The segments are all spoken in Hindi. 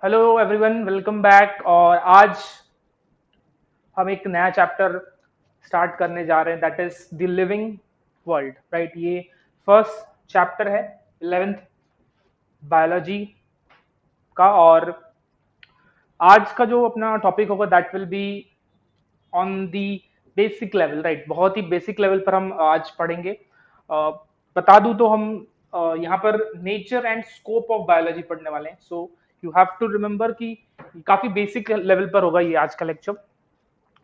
Hello everyone, welcome back. और आज हम एक नया चैप्टर स्टार्ट करने जा रहे हैं, that is the living world. Right, ये फर्स्ट चैप्टर है 11th बायोलॉजी का। और आज का जो अपना टॉपिक होगा that will be on the basic level. Right, बहुत ही बेसिक लेवल पर हम आज पढ़ेंगे। बता दूं तो हम यहाँ पर nature and scope of biology पढ़ने वाले हैं। So you have to remember कि काफी बेसिक लेवल पर होगा ये आज का lecture,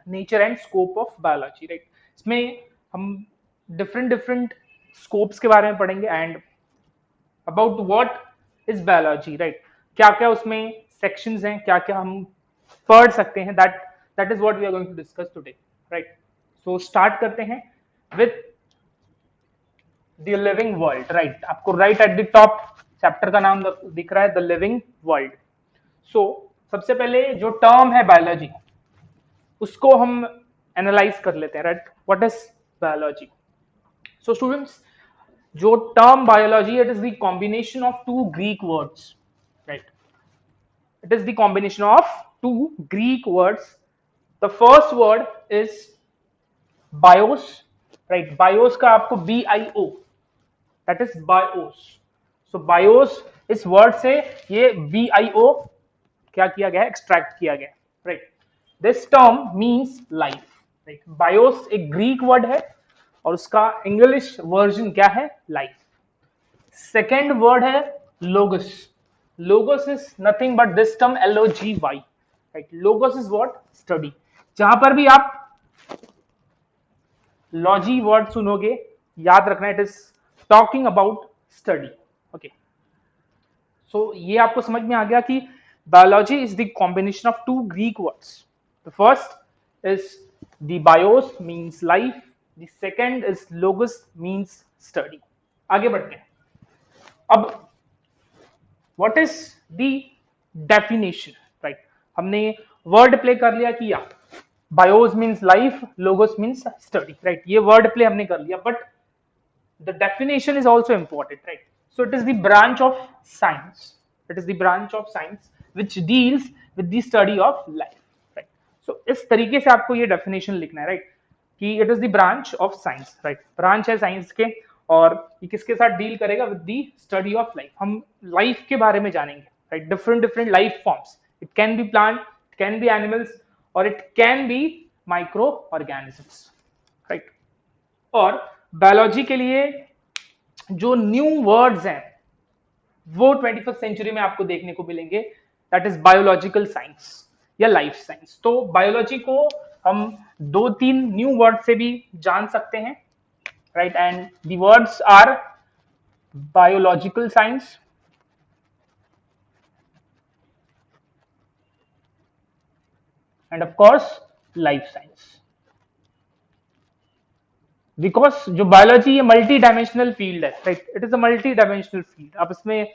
nature and scope of biology. Right, इसमें हम डिफरेंट डिफरेंट स्कोप्स के बारे में पढ़ेंगे and about what is biology. Right, क्या क्या उसमें सेक्शंस हैं, क्या क्या हम पढ़ सकते हैं, that is what we are going to discuss today. Right, so start करते हैं with the living world. Right, आपको right at the top chapter का नाम दिख रहा है, द लिविंग वर्ल्ड। सो सबसे पहले जो टर्म है बायोलॉजी, उसको हम एनालाइज कर लेते हैं। Right, what is biology? So students, जो term biology, it is the combination of two Greek words. Right, it is the combination of two Greek words. The first word is bios. Right, bios का आपको bio, that is bios. So bios इस word से ये bio क्या किया गया है, एक्सट्रैक्ट किया गया। Right, this term means life. Right, BIOS एक ग्रीक वर्ड है और उसका इंग्लिश वर्जन क्या है, लाइफ। सेकेंड वर्ड है logos. Logos is nothing but this term LOGY। Right, logos is what, study. जहां पर भी आप लॉजी वर्ड सुनोगे, याद रखना it is talking about study. Okay, so ये आपको समझ में आ गया कि biology is the combination of two Greek words. The first is the bios means life, the second is logos means study. आगे बढ़ते हैं। अब what is the definition? Right, हमने वर्ड प्ले कर लिया कि या bios means life, logos means study. Right, ये वर्ड प्ले हमने कर लिया, but the definition is also important. Right, so it is the branch of science, it is the branch of science which deals with the study of life. Right, so इस तरीके से आपको ये डेफिनेशन लिखना है। राइट, कि it is the branch of science. Right, branch है साइंस के, और ये किसके साथ डील करेगा, with the study of life. हम लाइफ के बारे में जानेंगे। Right, different different life forms, it can be plant, it can be animals, और it can be micro organisms. Right, और बायोलॉजी के लिए जो न्यू वर्ड्स हैं वो 21st सेंचुरी में आपको देखने को मिलेंगे, दैट इज बायोलॉजिकल साइंस या लाइफ साइंस। तो बायोलॉजी को हम दो तीन न्यू वर्ड से भी जान सकते हैं। Right, and the words are biological science, and of course life science. Because जो बायोलॉजी ये मल्टी डायमेंशनल फील्ड है। Right, it is a multi dimensional field. आप इसमें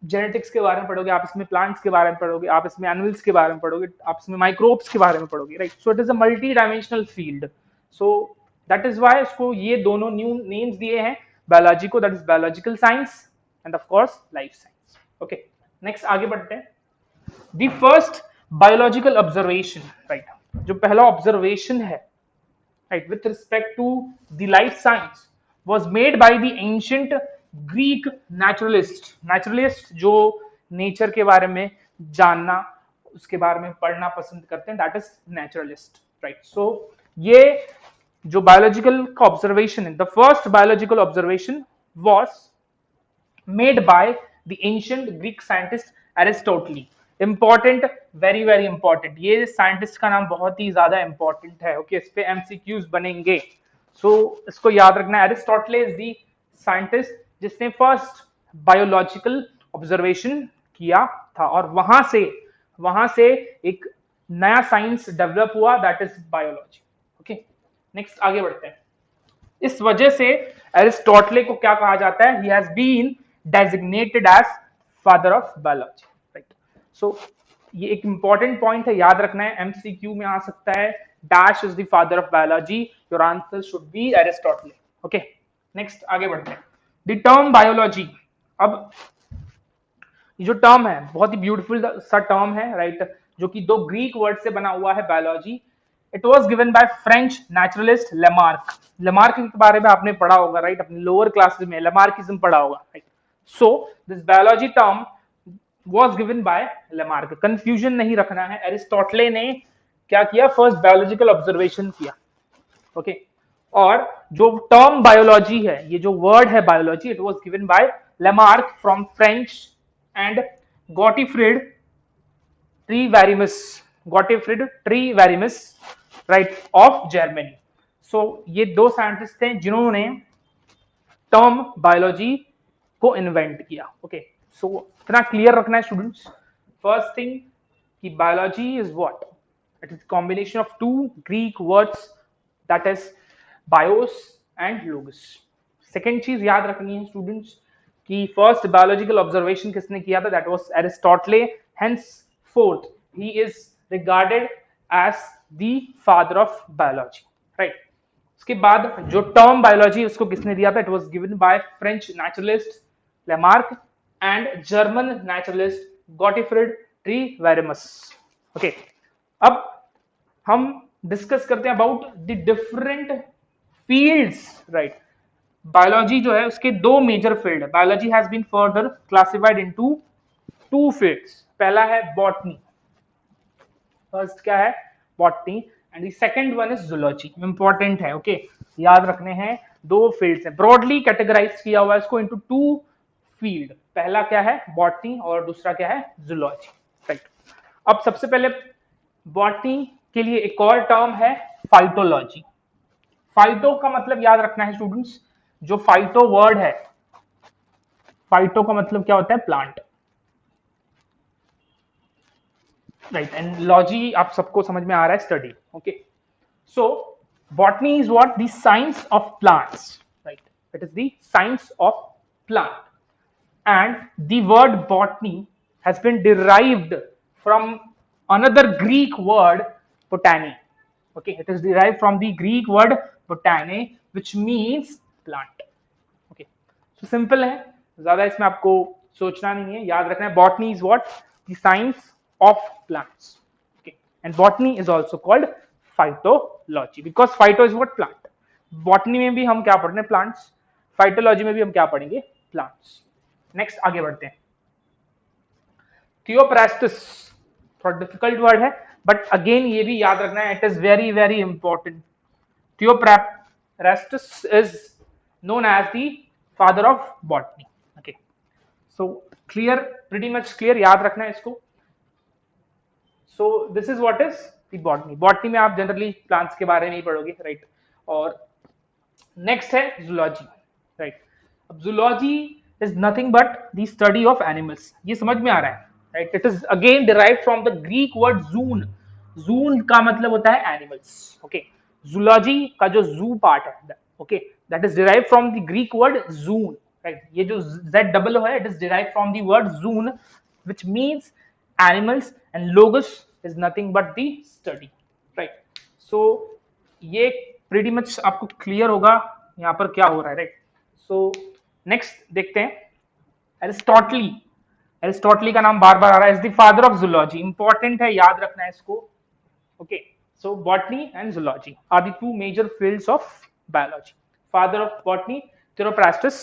जेनेटिक्स के बारे में पढ़ोगे, आप इसमें प्लांट्स के बारे में पढ़ोगे, आप इसमें एनिमल्स के बारे में पढ़ोगे, आप इसमें माइक्रोब्स के बारे में पढ़ोगे। Right, so it is a multi dimensional field. So that is why इसको ये दोनों न्यू नेम्स दिए हैं बायोलॉजी को, that is biological science and of course life science. Okay, next आगे बढ़ते हैं। The first biological observation, right, जो पहला ऑब्जर्वेशन है right, with respect to the life science was made by the ancient Greek naturalist। naturalist जो नेचर के बारे में जानना, उसके बारे में पढ़ना पसंद करते हैं, दैट इज नेचुरलिस्ट। राइट, सो ये जो बायोलॉजिकल का ऑब्जर्वेशन है, the first biological observation was made by the ancient Greek scientist Aristotle. Important, very very important, ये साइंटिस्ट का नाम बहुत ही ज्यादा इंपॉर्टेंट है। ओके, इस पे एमसीक्यूज बनेंगे, सो इसको याद रखना। एरिस्टोटल इज द साइंटिस्ट जिसने फर्स्ट बायोलॉजिकल ऑब्जर्वेशन किया था, और वहां से एक नया साइंस डेवलप हुआ, that is biology. Okay, next आगे बढ़ते हैं। इस वजह से एरिस्टोटल को क्या कहा जाता है, he has been designated as father of biology. Right, सो ये एक इंपॉर्टेंट पॉइंट है, याद रखना है, एमसीक्यू में आ सकता है। Dash is the father of biology, your answer should be Aristotle. Okay, next आगे बढ़ते हैं। द टर्म बायोलॉजी, अब ये जो टर्म है बहुत ही ब्यूटीफुल सा टर्म है, राइट, जो कि दो ग्रीक वर्ड से बना हुआ है, biology. It was given by French naturalist Lamarck. Lamarck के बारे में आपने पढ़ा होगा, राइट, अपने लोअर क्लासेस में लेमार्किज्म पढ़ा होगा, right. So this biology term was given by Lamarck. Confusion नहीं रखना है, एरिस्टोटले ने क्या किया, फर्स्ट बायोलॉजिकल ऑब्जर्वेशन किया, ओके। और जो टर्म बायोलॉजी है, ये जो वर्ड है biology, it was given by Lamarck from French and Gottfried Treviranus, Gottfried Treviranus, right, of Germany. So ये दो साइंटिस्ट थे जिन्होंने टर्म बायोलॉजी को इन्वेंट किया, ओके। सो इतना क्लियर रखना है स्टूडेंट्स। फर्स्ट थिंग कि biology is what, it is combination of two Greek words, that is bios and logos. Second चीज याद रखनी है स्टूडेंट्स कि फर्स्ट बायोलॉजिकल ऑब्जर्वेशन किसने किया था, that was Aristotle, henceforth he is regarded as the father of biology, right. उसके बाद जो टर्म बायोलॉजी उसको किसने दिया था, it was given by French naturalist Lamarck and German naturalist Gottfried Treviranus, okay. अब हम डिस्कस करते हैं about the different fields, right. Biology जो है उसके दो मेजर फील्ड है। Biology has been further classified into two fields. पहला है बॉटनी, फर्स्ट क्या है, botany, and the second one is zoology. Important है, ओके, याद रखने हैं, दो फील्ड्स हैं, ब्रॉडली कैटेगराइज किया हुआ है इसको इनटू टू फील्ड। पहला क्या है, बॉटनी, और दूसरा क्या है, जूलॉजी, राइट। अब सबसे पहले बॉटनी के लिए एक और टर्म है फाइटोलॉजी। फाइटो का मतलब याद रखना है स्टूडेंट्स, जो फाइटो वर्ड है, फाइटो का मतलब क्या होता है, प्लांट, राइट, एंड लॉजी आप सबको समझ में आ रहा है, study, okay. So botany is what, the science of plants, right, it is the science of plant, and the word botany has been derived from another Greek word botany, okay, it is derived from the Greek word botany which means plant, okay। so simple है, ज्यादा इसमें आपको सोचना नहीं है, याद रखना है, botany is what, the science of plants, okay, and botany is also called phytology because phyto is what, plant। botany में भी हम क्या पढ़ रहे हैं, plants, phytology में भी हम क्या पढ़ेंगे, plants। नेक्स्ट आगे बढ़ते हैं, थियोप्रास्टिस, थोड़ा डिफिकल्ट वर्ड है बट अगेन ये भी याद रखना है, it is very very important. Theophrastus is known as the father of botany, okay. So clear, pretty much clear, याद रखना है इसको। So this is what is the botany. Botany में आप जनरली प्लांट्स के बारे में ही पढ़ोगे, राइट। और नेक्स्ट है जूलॉजी, राइट। अब zoology is nothing but the study of animals, ये समझ में आ रहा है, right? It is again derived from the Greek word zoon। zoon का मतलब होता है animals, okay। zoology का जो zoo part है, okay, that is derived from the Greek word zoon, right? ये जो z double है, it is derived from the word zoon which means animals, and logos is nothing but the study, right? So ये pretty much आपको clear होगा यहाँ पर क्या हो रहा है, right? So नेक्स्ट देखते हैं, एरिस्टोटली। एरिस्टोटली का नाम बार बार आ रहा है, is the father of zoology, important है, याद रखना है इसको, okay. So botany and zoology are the two major fields of biology. Father of botany Theophrastus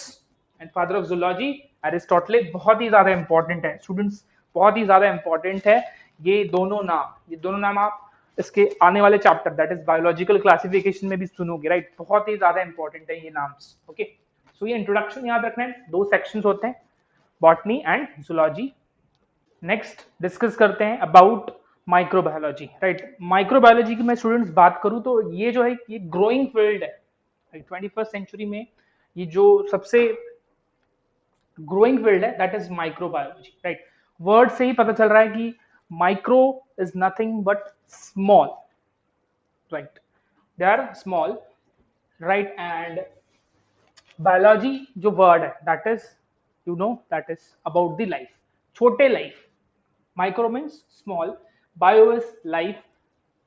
and father of zoology Aristotle. बहुत ही ज्यादा इंपॉर्टेंट है स्टूडेंट्स, बहुत ही ज्यादा इंपॉर्टेंट है ये दोनों नाम। ये दोनों नाम आप इसके आने वाले chapter that is biological classification में भी सुनोगे, राइट। बहुत ही ज्यादा इंपॉर्टेंट है ये नाम्स, ओके। सो ये इंट्रोडक्शन याद रखना है, दो सेक्शंस होते हैं, botany and zoology. Next discuss करते हैं अबाउट माइक्रोबायोलॉजी, राइट। माइक्रोबायोलॉजी की मैं स्टूडेंट्स बात करूं तो ये जो है ये ग्रोइंग फील्ड है, 21st सेंचुरी में ये जो सबसे ग्रोइंग फील्ड है that is microbiology, right. Word से ही पता चल रहा है कि micro is nothing but small, right, they are small, right. And biology जो वर्ड है that is you know that is about the life, छोटे life. Micro means small, bio is life,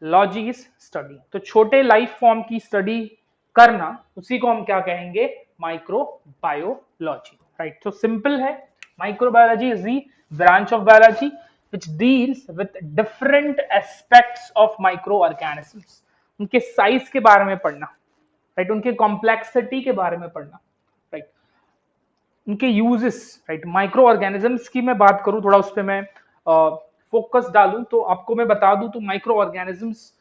logy is study. तो छोटे लाइफ फॉर्म की स्टडी करना, उसी को हम क्या कहेंगे, माइक्रो बायोलॉजी, राइट। तो सिंपल है, Microbiology is the branch of biology which deals with different aspects of microorganisms. उनके साइज के बारे में पढ़ना, राइट, उनके कॉम्प्लेक्सिटी के बारे में पढ़ना, राइट, उनके यूजेस, राइट। माइक्रो ऑर्गेनिजम्स की मैं बात करूं, थोड़ा उस पर मैं फोकस डालूं, तो आपको मैं बता दूं तो माइक्रो ऑर्गेनिजम्स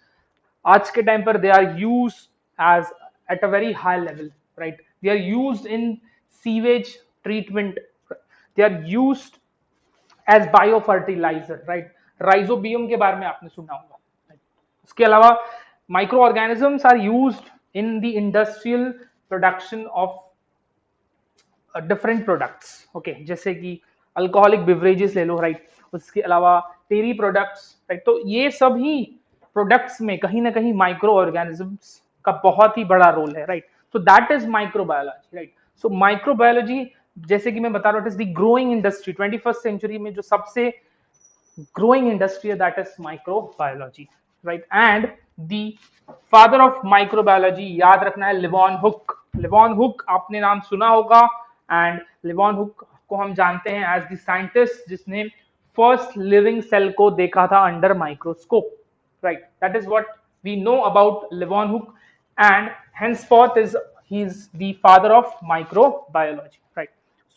आज के टाइम पर they are use as at a very high level, right. They are used in sewage treatment, they are used as bio fertilizer, right. Rhizobium के बारे में आपने सुना होगा, right? उसके अलावा micro organisms are used in the industrial production of different products, okay, जैसे कि अल्कोहलिक बिवरेजेस ले लो, राइट। उसके अलावा डेयरी प्रोडक्ट्स, राइट। तो ये सभी प्रोडक्ट्स में कहीं ना कहीं माइक्रो ऑर्गेनिजम्स का बहुत ही बड़ा रोल है, right. So that is microbiology, right. So microbiology, जैसे कि मैं बता रहा हूँ, it is the growing industry 21st century में जो सबसे growing industry, that is microbiology, right? And the father of microbiology याद रखना है लिवॉन हुक। लिवॉन हुक आपने नाम सुना होगा, एंड लिवॉन हुक को हम जानते हैं एज द साइंटिस्ट जिसने फर्स्ट लिविंग सेल को देखा था under microscope, right. That is what we know about Leeuwenhoek, and henceforth is he is the father of microbiology, right?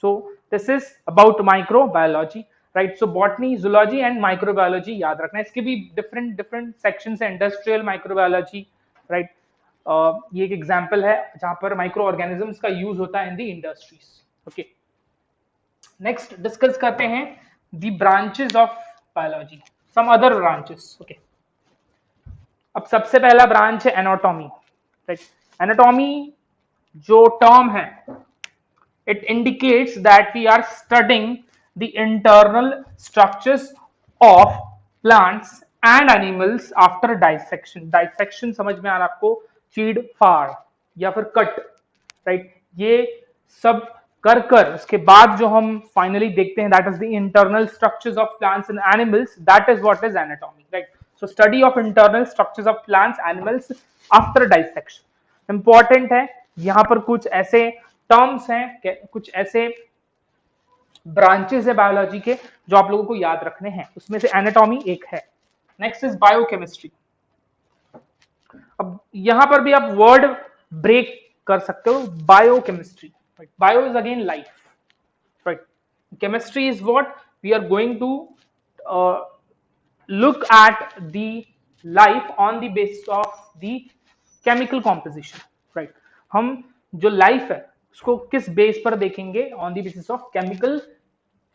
So this is about microbiology, right. So botany, zoology and microbiology याद रखना है। इसके भी डिफरेंट डिफरेंट सेक्शंस है। इंडस्ट्रियल माइक्रोबायोलॉजी, राइट, ये एक एग्जांपल है जहां पर माइक्रो ऑर्गेनिजम्स का यूज होता है in the industries, okay. Next discuss करते हैं the branches of biology, some other branches, okay. अब सबसे पहला ब्रांच है एनाटॉमी, राइट। एनाटॉमी जो टर्म है, it indicates that we are studying the internal structures of plants and animals after dissection. Dissection समझ में आ रहा आपको, चीड़ फाड़ या फिर कट, राइट। ये सब कर कर उसके बाद जो हम फाइनली देखते हैं, that is the internal structures of plants and animals, that is what is anatomy, right. So study of internal structures of plants animals after dissection important है। यहां पर कुछ ऐसे टर्म्स हैं, कुछ ऐसे ब्रांचेस है बायोलॉजी के जो आप लोगों को याद रखने हैं, उसमें से एनाटॉमी एक है। Next is biochemistry. अब यहां पर भी आप वर्ड ब्रेक कर सकते हो, biochemistry, right. Bio is again life, right. Chemistry is what we are going to look at the life on the basis of the chemical composition, right। हम जो लाइफ है उसको किस बेस पर देखेंगे, on the basis of chemical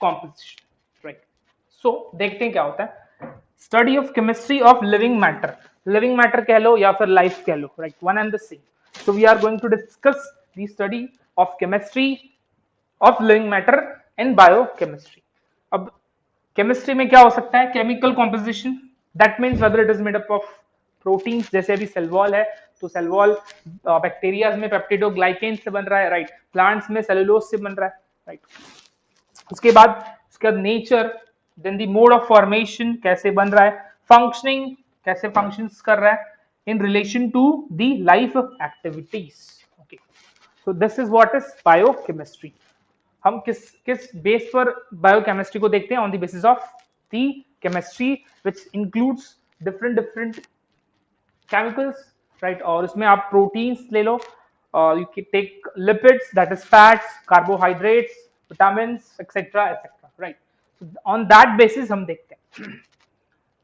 composition, right. So देखते हैं क्या होता है। Study of chemistry of living matter, living matter कह लो या फिर लाइफ कह लो, right, one and the same. So we are going to discuss the study of chemistry of living matter in biochemistry. अब केमिस्ट्री में क्या हो सकता है, chemical composition, that means whether it is made up of proteins, जैसे अभी सेल वॉल है तो सेल वॉल बैक्टीरिया में पेप्टिडोग्लाइकेन से बन रहा है, राइट। प्लांट्स में सेलुलोज से बन रहा है, राइट। उसके बाद nature, then the mode of formation, कैसे बन रहा है, फंक्शनिंग, कैसे फंक्शंस कर रहा है in relation to the life activities, okay. So this is what is biochemistry. हम किस बेस पर बायोकेमिस्ट्री को देखते हैं, on the basis of the chemistry which includes different chemicals, right. और उसमें आप प्रोटीन्स ले लो, you can take lipids, that is fats, carbohydrates, vitamins, etcetera etcetera, right. On that basis हम देखते हैं।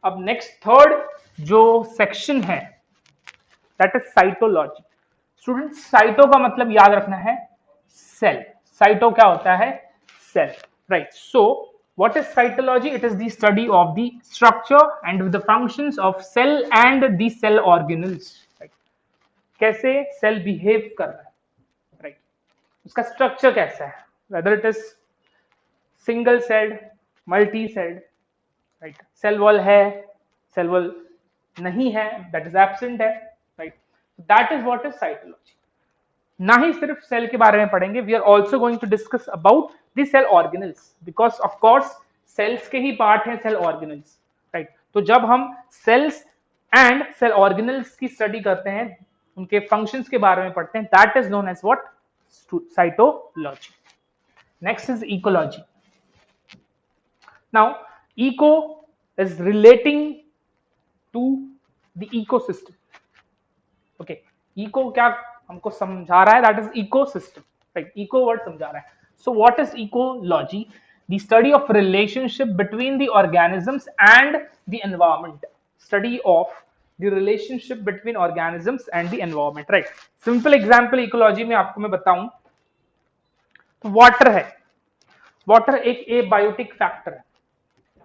अब नेक्स्ट थर्ड जो सेक्शन है that is cytology. Students, cyto का मतलब याद रखना है सेल। साइटो क्या होता है, cell, right. So what is cytology? It is the study of the structure and the functions of cell and the cell organelles, right? कैसे सेल बिहेव कर रहा है, राइट, उसका स्ट्रक्चर कैसा है, whether it is single celled, multi celled, right. Cell wall है, सेल वॉल नहीं है, दैट इज एब्सेंट है, right. That is what is cytology. ना ही सिर्फ सेल के बारे में पढ़ेंगे, we are also going to discuss about the cell organelles, because of course cells के ही पार्ट हैं सेल ऑर्गेनल्स, राइट। तो जब हम सेल्स एंड सेल ऑर्गेनल्स की स्टडी करते हैं, उनके फंक्शंस के बारे में पढ़ते हैं, that is known as what, cytology. Next is ecology. Now eco is relating to the ecosystem. Okay, eco क्या हमको समझा रहा है? That is ecosystem, right? Eco word समझा रहा है. So what is ecology? The study of relationship between the organisms and the environment. Study of the relationship between organisms and the environment, right? Simple example ecology में आपको मैं बताऊं तो वाटर है. वाटर एक एबायोटिक फैक्टर है,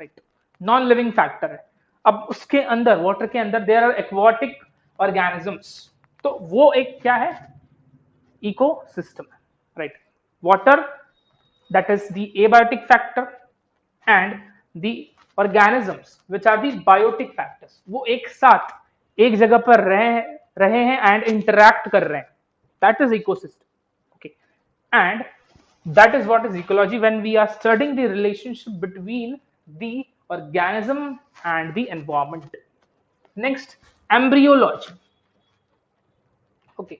राइट? नॉन लिविंग फैक्टर है. अब उसके अंदर, वाटर के अंदर देयर आर एक्वाटिक ऑर्गेनिजम्स. तो वो एक क्या है? Ecosystem, right? Water, that is the abiotic factor, and the organisms which are the biotic factors. वो एक साथ एक जगह पर रहे हैं एंड इंटरैक्ट कर रहे हैं. That is ecosystem. Okay, and that is what is ecology when we are studying the relationship between the organism and the environment. Next, embryology. Okay,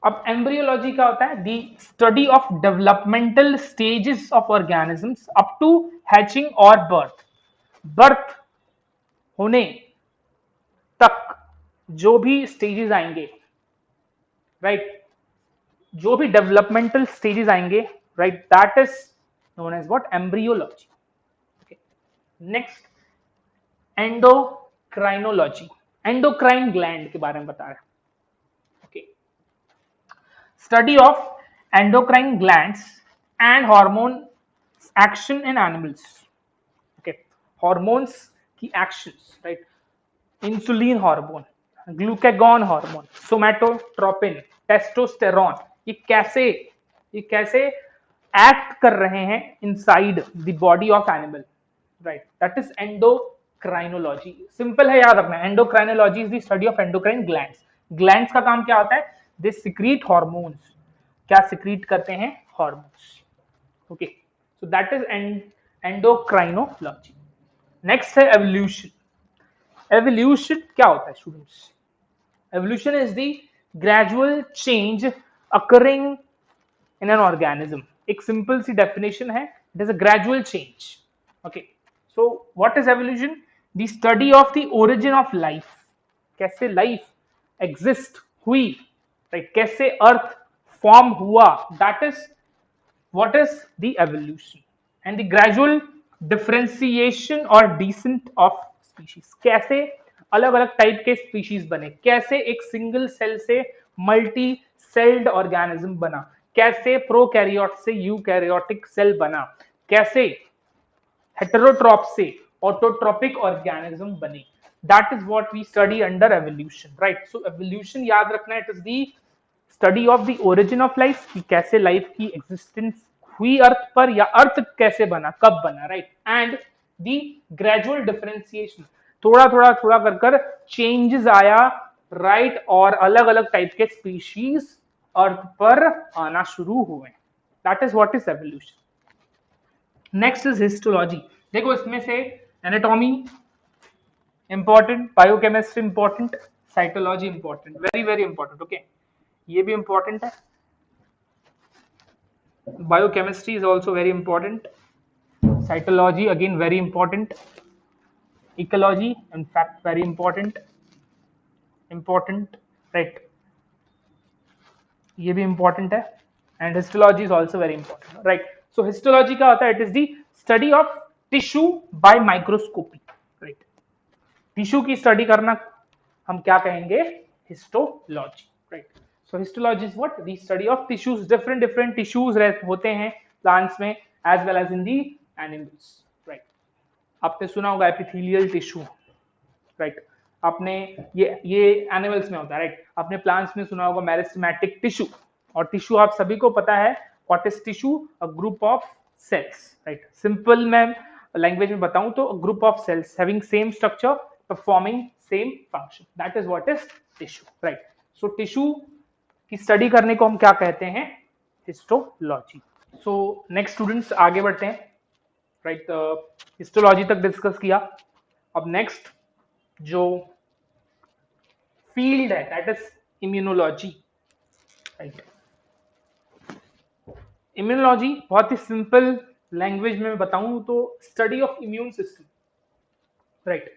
अब एम्ब्रियोलॉजी क्या होता है? The study of developmental stages of organisms up to hatching और बर्थ. बर्थ होने तक जो भी स्टेजेस आएंगे, राइट? जो भी डेवलपमेंटल स्टेजेस आएंगे, right, that is known as what? Embryology. Next, endocrinology. Endocrine gland के बारे में बता रहे हैं. Study of endocrine glands and hormone action in animals. Okay, hormones की actions, right? Insulin hormone, glucagon hormone, somatotropin, testosterone, ये कैसे act कर रहे हैं inside the body of animal, right? That is endocrinology. Simple है, याद रखना. Endocrinology is the study of endocrine glands. Glands का काम क्या होता है? They secrete hormones. क्या सिक्रीट करते हैं? Hormones. Okay, so that is endocrinology. Next है एवोल्यूशन. एवोल्यूशन क्या होता है students? Evolution is the gradual change occurring in an organism. एक सिंपल सी डेफिनेशन है, it is a gradual change. Okay, so what is evolution? The study of the origin of life. कैसे लाइफ एग्जिस्ट हुई, राइट? कैसे अर्थ फॉर्म हुआ, that is what is the evolution. And the gradual differentiation और डिसेंट ऑफ स्पीशीज. कैसे अलग अलग टाइप के स्पीशीज बने, कैसे एक सिंगल सेल से मल्टी सेल्ड ऑर्गेनिज्म बना, कैसे प्रोकैरियोट से यूकैरियोटिक सेल बना, कैसे हेटेरोट्रॉप से ऑटोट्रोपिक ऑर्गेनिज्म बने. That is what we study under evolution, right? So evolution याद रखना, it is the study of the origin of life, कि कैसे लाइफ की एग्जिस्टेंस हुई अर्थ पर, या अर्थ कैसे बना, कब बना, right? And the gradual differentiation, थोड़ा थोड़ा थोड़ा कर कर चेंजेस आया, राइट? और अलग अलग टाइप के स्पीशीज अर्थ पर आना शुरू हुए. That is what is evolution. Next is histology. देखो इसमें से anatomy important, biochemistry important, cytology important, very very important. Okay, ये भी इंपॉर्टेंट है. Biochemistry is also very important. Cytology again very important. Ecology in fact very important, right? ये भी इंपॉर्टेंट है. And histology is also very important, right? So histology क्या होता है? It is the study of tissue bye microscopy, right? Tissue की स्टडी करना हम क्या कहेंगे? Histology, right? So histology is what? The study of tissues. Different different tissues होते हैं प्लांट्स में as well as in the animals, right? आपने सुना होगा एपिथेलियल टिश्यू, राइट? आपने ये एनिमल्स में होता है, राइट? आपने प्लांट्स में सुना होगा मेरिस्टेमेटिक टिश्यू. और टिश्यू आप सभी को पता है what is tissue? A group of cells, right? Simple मैं लैंग्वेज में बताऊं तो a group of cells having same structure performing same function, that is what is tissue, right? So tissue की स्टडी करने को हम क्या कहते हैं? हिस्टोलॉजी. सो नेक्स्ट स्टूडेंट्स आगे बढ़ते हैं, राइट? हिस्टोलॉजी तक डिस्कस किया. अब नेक्स्ट जो फील्ड है that is immunology, right? Immunology बहुत ही सिंपल लैंग्वेज में बताऊं तो study of immune system, right.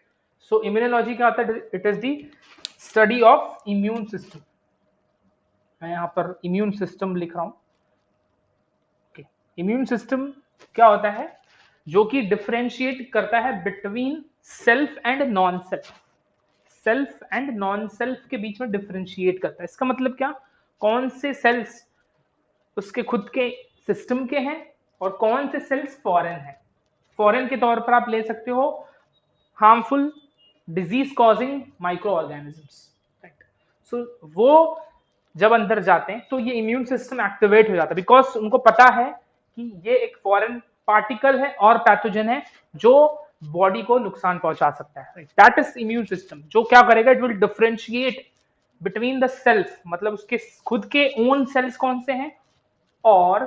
So immunology क्या होता है? It is the study of immune system. मैं यहाँ पर इम्यून सिस्टम लिख रहा हूं। इम्यून सिस्टम क्या होता है? जो कि डिफरेंशिएट करता है between self and non self. Self and non self के बीच में डिफरेंशिएट करता है। इसका मतलब क्या? कौन से सेल्स उसके खुद के सिस्टम के हैं और कौन से सेल्स फॉरेन हैं। फॉरेन के तौर पर आप ले सकते हो harmful disease causing micro organisms, right. So वो जब अंदर जाते हैं तो ये इम्यून सिस्टम एक्टिवेट हो जाता है, बिकॉज उनको पता है कि ये एक फॉरेन पार्टिकल है और पैथोजन है जो बॉडी को नुकसान पहुंचा सकता है, right. That is immune system, जो क्या करेगा? It will differentiate between the self, मतलब उसके खुद के ओन सेल्स कौन से हैं और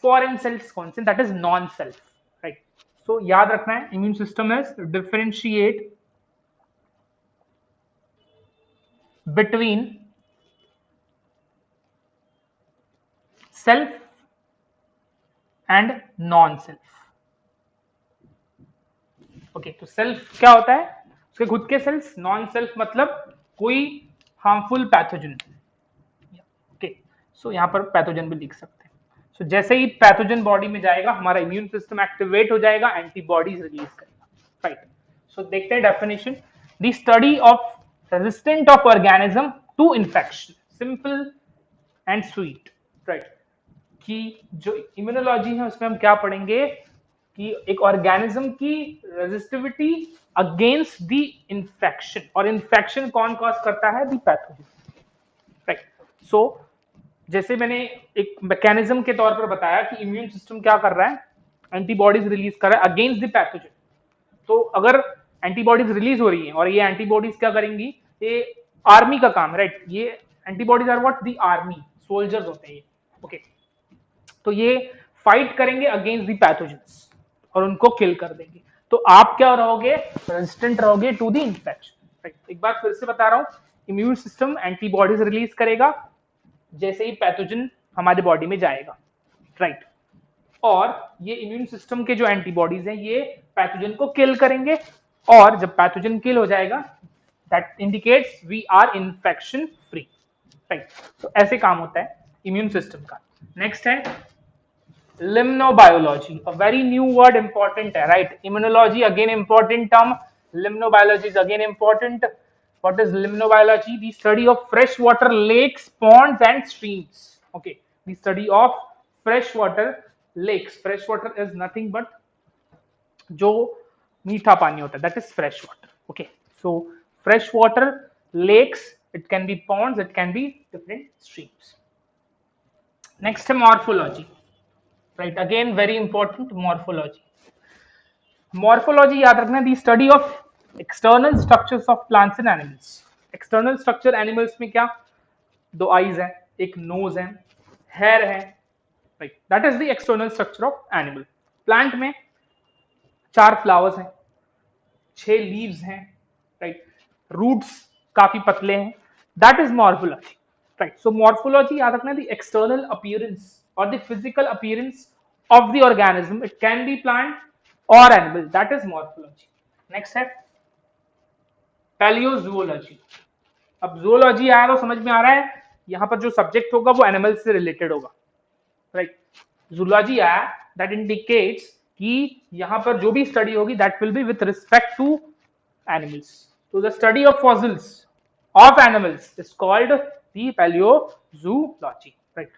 फॉरेन सेल्स कौन से, that is non self, right. So याद रखना है, immune system is differentiate between self and non self. Okay, तो सेल्फ क्या होता है? उसके खुद के सेल्स। नॉन सेल्फ मतलब कोई हार्मफुल पैथोजन। ओके, सो यहां पर पैथोजन भी लिख सकते हैं। सो जैसे ही पैथोजन बॉडी में जाएगा हमारा इम्यून सिस्टम एक्टिवेट हो जाएगा, एंटीबॉडीज रिलीज करेगा, राइट। सो देखते हैं definition. The study of resistant of organism to infection, simple and sweet, right. कि जो इम्यूनोलॉजी है उसमें हम क्या पढ़ेंगे कि एक ऑर्गेनिज्म की रेजिस्टिविटी अगेंस्ट द इन्फेक्शन, और इन्फेक्शन कौन कॉज करता है? The pathogen, right. सो जैसे मैंने एक मैकेनिज्म के तौर पर बताया कि इम्यून सिस्टम क्या कर रहा है? एंटीबॉडीज रिलीज कर रहा है अगेंस्ट द पैथोजन। तो अगर एंटीबॉडीज रिलीज हो रही हैं और ये एंटीबॉडीज क्या करेंगी? ये आर्मी का काम है, राइट। ये antibodies are what? The army, soldiers होते हैं ये, ओके। तो ये फाइट करेंगे अगेंस्ट द पैथोजेंस और उनको किल कर देंगे। तो आप क्या रहोगे? रेजिस्टेंट रहोगे टू द इन्फेक्शन, राइट। एक बार फिर से बता रहा हूं, इम्यून सिस्टम एंटीबॉडीज रिलीज करेगा जैसे ही पैथोजन हमारे बॉडी में जाएगा, राइट। और ये इम्यून सिस्टम के जो एंटीबॉडीज हैं ये पैथोजन को किल करेंगे, और जब पैथोजन किल हो जाएगा that indicates we are infection free, right. तो ऐसे काम होता है इम्यून सिस्टम का। नेक्स्ट है limnobiology, a very new word, important है, right? Immunology again important term, limnobiology is again important. What is limnobiology? The study of freshwater lakes, ponds and streams. Okay, the study of freshwater lakes. Freshwater is nothing but जो मीठा पानी होता है, that is freshwater. Okay, so freshwater lakes, it can be ponds, it can be different streams. Next है morphology. Right, again very important, morphology. Morphology याद रखना, the study of external structures of plants and animals. External structure animals में क्या? दो eyes हैं, एक nose है, hair है, right? That is the external structure of animal. Plant में 4 flowers हैं, 6 leaves हैं, right? Roots काफी पतले हैं. That is morphology, right? So morphology याद रखना, the external appearance or the physical appearance of the organism. It can be plant or animal. That is morphology. Next है paleozoology. अब zoology आया तो समझ में आ रहा है यहां पर जो सब्जेक्ट होगा वो एनिमल से रिलेटेड होगा, राइट। zoology आया, दैट इंडिकेट्स कि यहां पर जो भी स्टडी होगी that will be with respect to animals. तो the study of fossils of animals is called the paleozoology, right.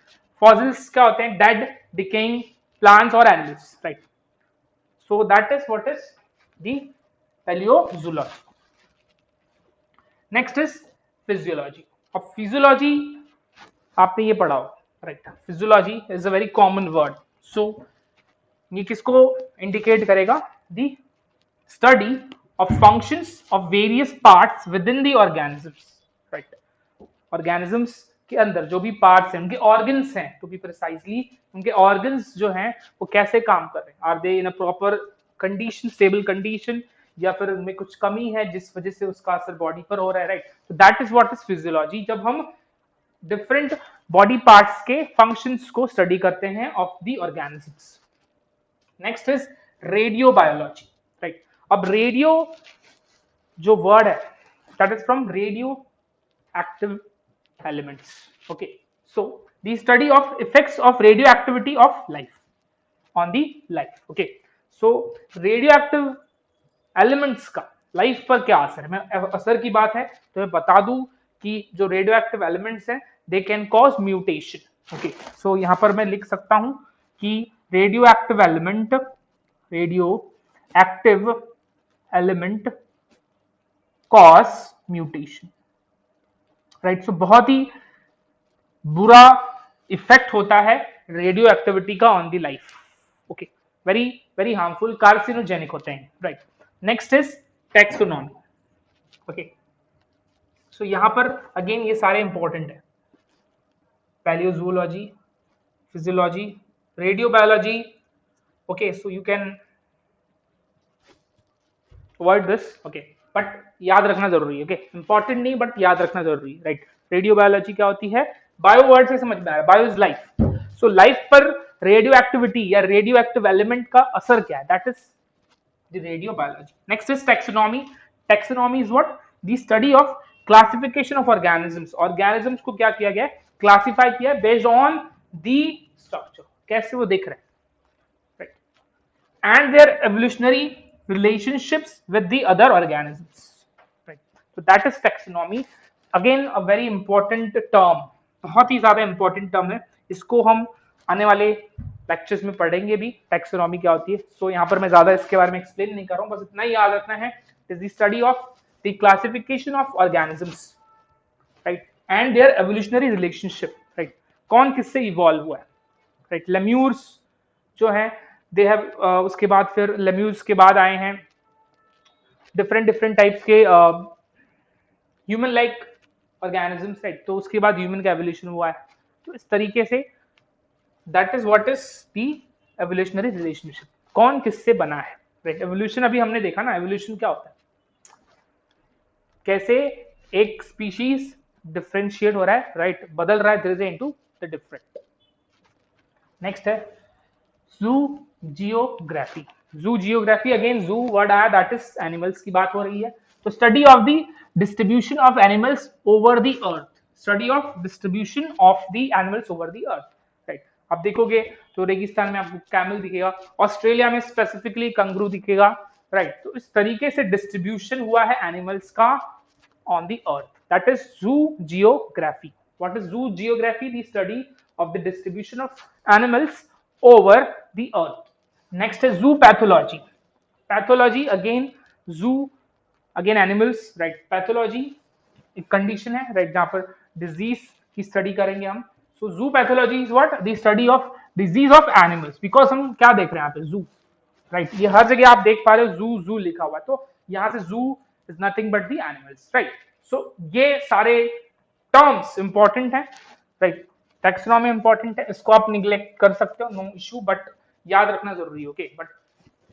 Fossils क्या होते हैं? Dead decaying plants or animals, right? So that is what is the paleozoology. Next is physiology. अब physiology आपने ये पढ़ा हो, right? Physiology is a very common word. So ये किसको indicate करेगा? The study of functions of various parts within the organisms, right? Organisms के अंदर जो भी पार्ट्स हैं, उनके ऑर्गन्स हैं, टू बी प्रिसाइजली उनके ऑर्गन्स जो हैं वो कैसे काम कर रहे हैं, are they in a proper condition, stable condition, या फिर उनमें कुछ कमी है जिस वजह से उसका असर बॉडी पर हो रहा है, राइट. तो that is what is physiology, जब हम डिफरेंट बॉडी पार्ट्स के फंक्शंस को स्टडी करते हैं of the organisms. Next is radio biology, right. अब रेडियो जो वर्ड है that is from radio active elements, okay. So the study of effects of radio activity of life on the life, okay. So radio active elements का लाइफ पर क्या असर है, मैं असर की बात है तो मैं बता दूं कि जो रेडियो एक्टिव एलिमेंट्स हैं they can cause mutation, okay. So यहां पर मैं लिख सकता हूं कि radioactive element cause mutation, right. So बहुत ही बुरा इफेक्ट होता है रेडियो एक्टिविटी का on the life, okay. Very very harmful, carcinogenic होते हैं, right. Next is taxonomy, okay. So यहां पर अगेन ये सारे इंपॉर्टेंट है, palaeozoology, physiology, radiobiology, okay. So you can avoid this, okay, but याद रखना जरूरी है, ओके। इंपॉर्टेंट नहीं बट याद रखना जरूरी है, राइट। रेडियो बायोलॉजी क्या होती है, बायो वर्ड से समझ में आ रहा है, bio is life. So life पर रेडियो एक्टिविटी या रेडियो एक्टिव एलिमेंट का असर क्या है, that is the radio biology. Next is taxonomy. Taxonomy is what, the study of classification of organisms. Organisms को क्या किया गया, क्लासिफाई किया बेस्ड ऑन दी स्ट्रक्चर, कैसे वो दिख रहे हैं, right? And their evolutionary relationships with the other organisms, right? So that is taxonomy, again a very important term, बहुत ही ज्यादा important term है, इसको हम आने वाले लेक्चर्स में पढ़ेंगे भी, टैक्सोनॉमी क्या होती है। सो यहाँ पर मैं ज्यादा इसके बारे में एक्सप्लेन नहीं कर रहा हूँ, बस इतना ही याद रखना है, is the study of the classification of organisms, right, and their evolutionary relationship, right, कौन किससे इवॉल्व हुआ है, राइट। लेम्यूर्स जो है दे हैव, उसके बाद फिर लेम्यूर्स के बाद आए हैं डिफरेंट टाइप्स के ह्यूमन लाइक ऑर्गेनिजम्स, राइट। तो उसके बाद ह्यूमन का एवोल्यूशन हुआ है, तो इस तरीके से that is what is the evolutionary relationship, कौन किससे बना है, राइट। एवोल्यूशन अभी हमने देखा ना, एवोल्यूशन क्या होता है, कैसे एक स्पीशीज डिफरेंशिएट हो रहा है, राइट, बदल रहा है धीरे धीरे इनटू द डिफरेंट। नेक्स्ट है जू जियोग्राफी। जू जियोग्राफी, अगेन जू वर्ड आया, दैट इज एनिमल्स की बात हो रही है। तो study of the distribution of animals over the earth, study of distribution of the animals over the earth, right. अब देखोगे तो रेगिस्तान में आपको कैमल दिखेगा, ऑस्ट्रेलिया में स्पेसिफिकली कंगरू दिखेगा, राइट। तो इस तरीके से डिस्ट्रीब्यूशन हुआ है एनिमल्स का on the earth, that is जू जियोग्राफी। व्हाट इज जू geography, the study of the distribution of animals over the earth. Next is zoo pathology. Pathology, again zoo, again animals, right. Pathology एक condition है, right, जहां पर disease की study करेंगे हम। So zoo pathology is what, the study of disease of animals, because हम क्या देख रहे हैं यहाँ पे, zoo, right। ये हर जगह आप देख पा रहे हो zoo zoo लिखा हुआ है, तो यहाँ से zoo is nothing but the animals, right। So ये सारे terms important है, right। टैक्सोनॉमी इंपॉर्टेंट है, इसको आप निग्लेक्ट कर सकते हो, नो इशू, बट याद रखना जरूरी है, ओके। बट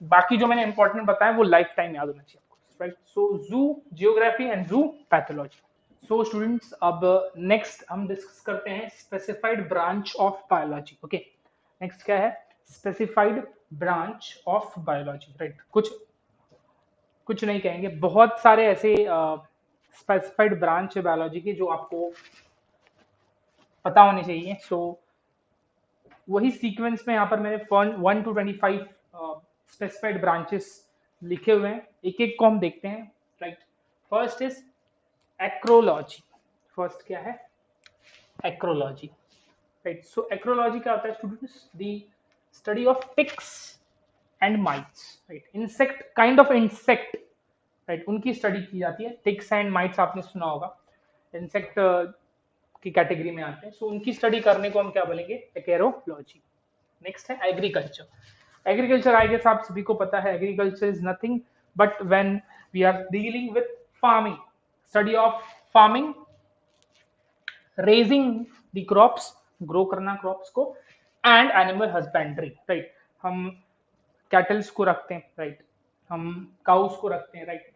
बाकी जो मैंने इंपॉर्टेंट बताया वो लाइफ टाइम याद होना चाहिए आपको, राइट। सो जू जियोग्राफी एंड जू पैथोलॉजी। सो स्टूडेंट्स, अब नेक्स्ट हम डिस्कस करते हैं specified branch of biology, okay. Next क्या है, specified branch of biology, right. कुछ नहीं कहेंगे, बहुत सारे ऐसे स्पेसिफाइड ब्रांच है बायोलॉजी की जो आपको पता होनी चाहिए। सो वही सीक्वेंस में यहाँ पर मैंने 1 to 25 स्पेसिफाइड ब्रांचेस लिखे हुए हैं, एक एक को हम देखते हैं, राइट। First is acarology. फर्स्ट क्या है, एक्रोलॉजी, राइट। सो एक्रोलॉजी क्या होता है students, the study of ticks and mites, right. Insect, kind of insect, right, उनकी स्टडी की जाती है। टिक्स एंड माइट्स आपने सुना होगा, इंसेक्ट की कैटेगरी में आते हैं। सो उनकी स्टडी करने को हम क्या बोलेंगे, एक्रोलॉजी। नेक्स्ट है एग्रीकल्चर। एग्रीकल्चर आई गेस आप सभी को पता है, agriculture is nothing but when we are dealing with farming, study of farming, raising the crops, grow करना क्रॉप्स को, एंड एनिमल हस्बेंड्री, राइट। हम कैटल्स को रखते हैं, राइट, हम काउस को रखते हैं, right.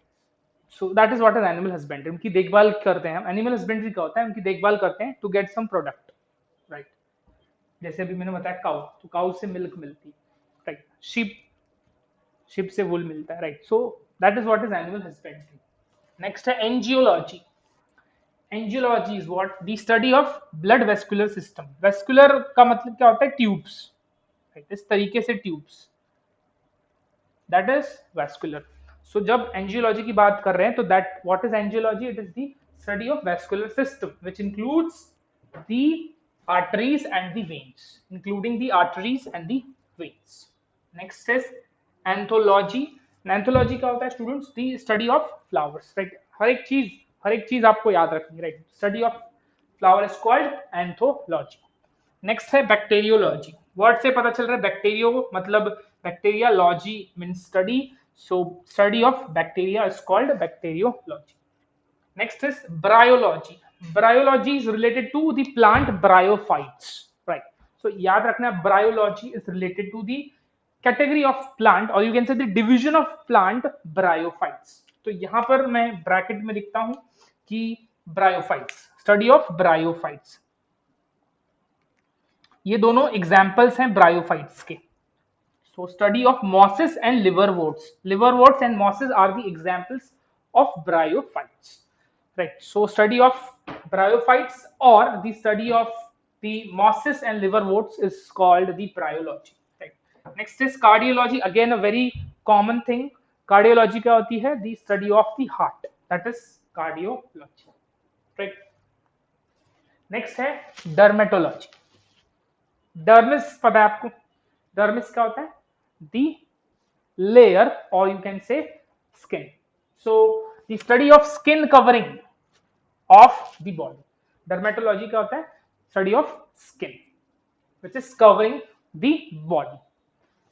So that is what is animal husbandry, उनकी देखभाल करते हैं हम। एनिमल हस्बेंड्री क्या होता है, उनकी देखभाल करते हैं to get some product, right. जैसे अभी मैंने बताया काउ, तो काउ से मिल्क मिलती है, राइट, शिप से वुल मिलता है, right. So that is what is animal husbandry. Next है angiology. Angiology is what the study of blood vascular system. Vascular का मतलब क्या होता है? ट्यूब्स, राइट, इस तरीके से ट्यूब्स, दैट इज वेस्कुलर. सो जब एंजियोलॉजी की बात कर रहे हैं तो that what is angiology? It is the study of vascular system which includes the arteries and the veins, including the arteries and the veins. Next is anthology. Anthology क्या होता है students? the study of flowers, right. हर एक चीज आपको याद रखनी है, right. study of flower is called anthology. Next है बैक्टीरियोलॉजी. वर्ड से पता चल रहा है बैक्टीरियो मतलब bacteria, logy means study, so study of bacteria is called bacteriology. Next is bryology. Bryology is related to the plant bryophytes, right. So याद रखना, bryology is related to the category of plant or you can say the division of plant bryophytes. तो यहाँ पर मैं ब्रैकेट में लिखता हूं कि bryophytes, study of bryophytes. ये दोनों एग्जाम्पल्स हैं ब्रायोफाइट्स के. So study of mosses and liverworts. Liverworts and mosses are the examples of bryophytes. Right. So study of bryophytes or the study of the mosses and liverworts is called the bryology. Right. Next is cardiology. Again a very common thing. Cardiology क्या होती है? The study of the heart. That is cardiology. Right. Next है dermatology. Dermis पता है आपको? Dermis क्या होता है? The layer or you can say skin. So the study of skin covering of the body. Dermatology क्या होता है? Study of skin which is covering the body.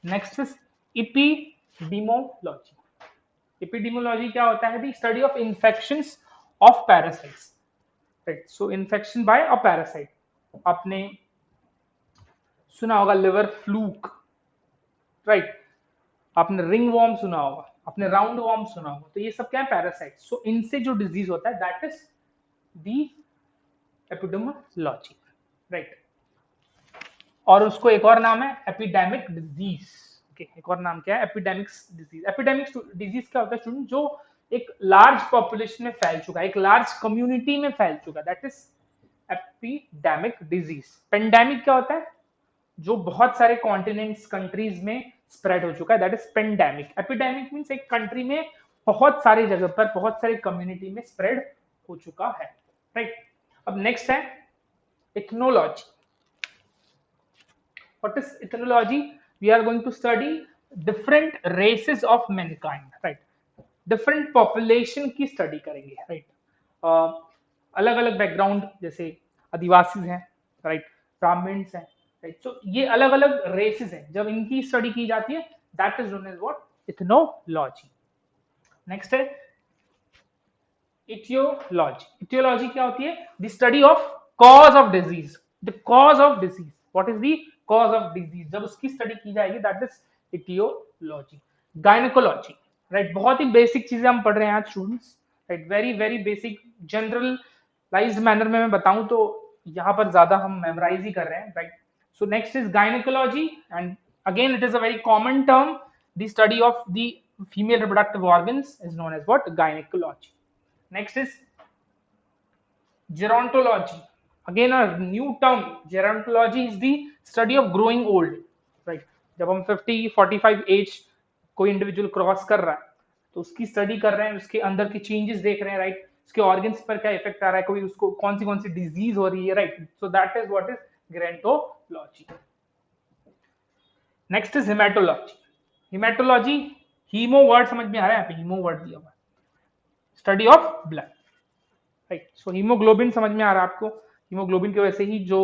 Next is epidemiology. Epidemiology क्या होता है? The study of infections of parasites. Right. So infection by a parasite. आपने सुना होगा लिवर फ्लूक, राइट. आपने रिंग वॉर्म सुना होगा, आपने राउंड वॉर्म सुना होगा. तो ये सब क्या है? पैरासाइट. सो इनसे जो डिजीज होता है that is the epidemiology, right. और उसको एक और नाम है एपिडेमिक डिजीज. ओके, एक और नाम क्या है? Epidemics disease. एपिडेमिक डिजीज क्या होता है स्टूडेंट? जो एक लार्ज पॉपुलेशन में फैल चुका है, एक लार्ज कम्युनिटी में फैल चुका है, that is epidemic disease. Pandemic क्या होता है? जो बहुत सारे कॉन्टिनेंट्स कंट्रीज में स्प्रेड हो चुका है, that is pandemic. Epidemic means एक कंट्री में बहुत सारी जगह पर बहुत सारी कम्युनिटी में स्प्रेड हो चुका है, राइट. अब नेक्स्ट है ethnology. What is ethnology? We are going to study different races of mankind, right. Different population की स्टडी करेंगे, राइट. अलग अलग बैकग्राउंड, जैसे आदिवासी हैं, राइट, ब्राह्मण्स हैं, राइट. सो ये अलग अलग रेसेस हैं, जब इनकी स्टडी की जाती है that is known as what? Ethnology. Next है इटियोलॉजी. इटियोलॉजी क्या होती है? The study of cause of disease. The cause of disease, what is the cause of disease, जब उसकी स्टडी की जाएगी that is aetiology. Gynaecology, right. बहुत ही बेसिक चीजें हम पढ़ रहे हैं आज students, right. Very very basic generalised manner में मैं बताऊं तो यहाँ पर ज्यादा हम मेमोराइज ही कर रहे हैं, right. So next is gynecology, and again it is a very common term. The study of the female reproductive organs is known as what? Gynecology. Next is gerontology. Again a new term. Gerontology is the study of growing old, right. जब हम 50-45 एज कोई इंडिविजुअल क्रॉस कर रहा है तो उसकी स्टडी कर रहे हैं, उसके अंदर की चेंजेस देख रहे हैं, राइट. उसके ऑर्गन्स पर क्या इफेक्ट आ रहा है, कोई उसको कौन सी डिजीज हो रही है, right. So that is what is gerontology. Next is hematology. Hematology, haemo word समझ में आ रहा है? यहाँ पे हीमो वर्ड दिया हुआ है, study of blood, right. So haemoglobin समझ में आ रहा है आपको? हीमोग्लोबिन की वजह से ही जो